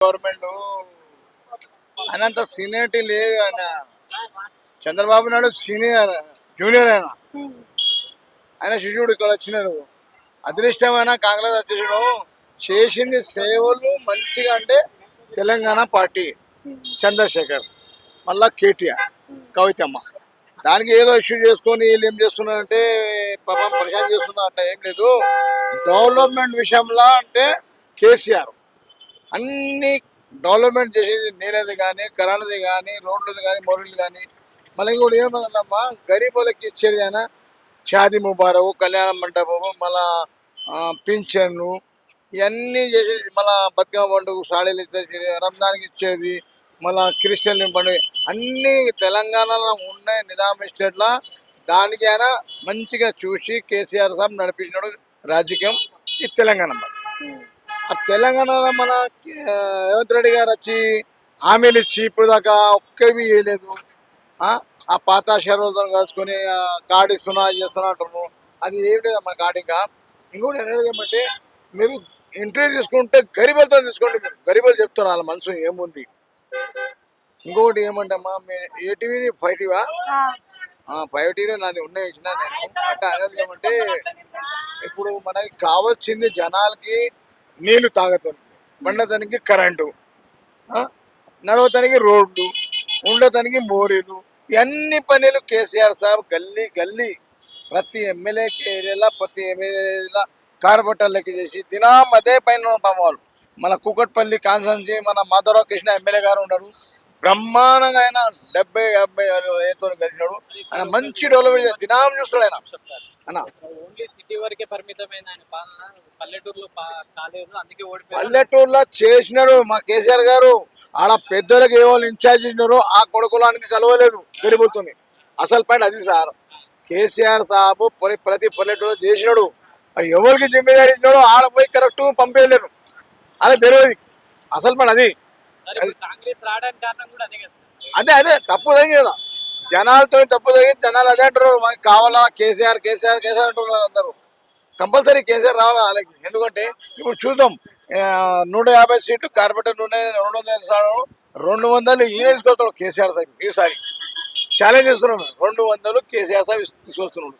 Government ఆయనంత seniority లేదు. ఆయన చంద్రబాబు నాయుడు సీనియర్ జూనియర్ ఆయన శిష్యుడు ఇక్కడ వచ్చినాడు. అదృష్టమైన కాంగ్రెస్ అధ్యక్షుడు చేసింది సేవలు మంచిగా అంటే తెలంగాణ పార్టీ చంద్రశేఖర్, మళ్ళా కేటీఆర్, కవితమ్మ. దానికి ఏదో ఇష్యూ చేసుకొని వీళ్ళు ఏం చేస్తున్నారంటే పాపం పరిచయం చేస్తున్నారు. అట్లా ఏం లేదు. డెవలప్మెంట్ విషయంలో అంటే కేసీఆర్ అన్ని డెవలప్మెంట్ చేసేది, నీళ్ళది కానీ, కరెంట్ది కానీ, రోడ్లది కానీ, మొరలు కానీ. మళ్ళీ ఇంకోటి ఏమన్నా గరీబులకి ఇచ్చేది అయినా షాదీ ముబారక్, కళ్యాణ మండపము, మళ్ళా పింఛన్ను, ఇవన్నీ చేసేది. మళ్ళా బతుకమ్మ పండుగ సాడీలు ఇచ్చేది, రంజాన్కి ఇచ్చేది, మళ్ళా క్రిస్టియన్ పండుగ అన్నీ తెలంగాణలో ఉన్నాయి. నిజాం ఎస్టేట్లో దానికి ఆయన మంచిగా చూసి కేసీఆర్ సాబ్ నడిపించినాడు రాజకీయం ఈ తెలంగాణ. ఆ తెలంగాణలో మన రేవంత్ రెడ్డి గారు వచ్చి హామీలు ఇచ్చి ఇప్పుడు దాకా ఒక్కవి వేయలేదు. ఆ పాత షెర్వలతో కలుసుకొని కార్డు ఇస్తున్నా చేస్తున్నా అంటున్నాను. అది ఏం లేదమ్మా కార్డు. ఇంకా ఇంకోటి ఏమంటే మీరు ఇంటర్వ్యూ తీసుకుంటే గరీబులతో తీసుకోండి. మీరు గరీబులు చెప్తారు వాళ్ళ మనసు ఏముంది. ఇంకొకటి ఏమంటే అమ్మా ఏటీవీది 5టీవా 5టీవీ నాది ఉన్నాయి ఇచ్చిన నేను. అంటే అనేది ఏమంటే ఇప్పుడు మనకి కావాల్సింది జనాలకి నీళ్లు తాగతానికి, పండటానికి కరెంటు, నడవటానికి రోడ్లు, ఉండటానికి మోరీలు, ఇవన్నీ పనులు కేసీఆర్ సాబ్ గల్లీ గల్లీ ప్రతి ఎమ్మెల్యేకి ఏరియాలో ప్రతి ఎమ్మెల్యేలా కార్పొరేటర్లకి చేసి దినం అదే పైన పంపాలి. మన కూకట్పల్లి కాన్స్టిట్యున్సీ మన మాధవరావు కృష్ణ ఎమ్మెల్యే గారు ఉన్నాడు. బ్రహ్మాండంగా ఆయన 70-50 ఏతో కలిసినాడు. ఆయన మంచి డెవలప్మెంట్ దినం చూస్తాడు ఆయన. పల్లెటూరులో చేసినాడు మా కేసీఆర్ గారు. ఆడ పెద్దలకు ఏ వాళ్ళు ఇన్ఛార్జ్ ఇచ్చినారో ఆ కొడుకులానికి కలవలేదు గరీబులతోని. అసలు పాయింట్ అది సార్. కేసీఆర్ సాబు ప్రతి పల్లెటూరు చేసినాడు. ఎవరికి జిమ్మేదారి ఇచ్చినాడో ఆడ పోయి కరెక్ట్ పంపేయలేరు. అదే తెలియదు అసలు పాయింట్ అది. అదే అదే తప్పు జరిగింది కదా, జనాలతో తప్పు జరిగింది. జనాలు అదే అంటారు మనకి కావాలా కేసీఆర్ కేసీఆర్ కేసీఆర్ అంటున్నారు అందరూ. కంపల్సరీ కేసీఆర్ రావాలి వాళ్ళకి. ఎందుకంటే ఇప్పుడు చూద్దాం 150 సీట్లు కార్పొరేటర్ 200 ఈయన తీసుకొస్తాడు కేసీఆర్ సార్. ఈసారి ఛాలెంజ్ చేస్తున్నాడు 200 కేసీఆర్ సార్ తీసుకొస్తున్నాడు.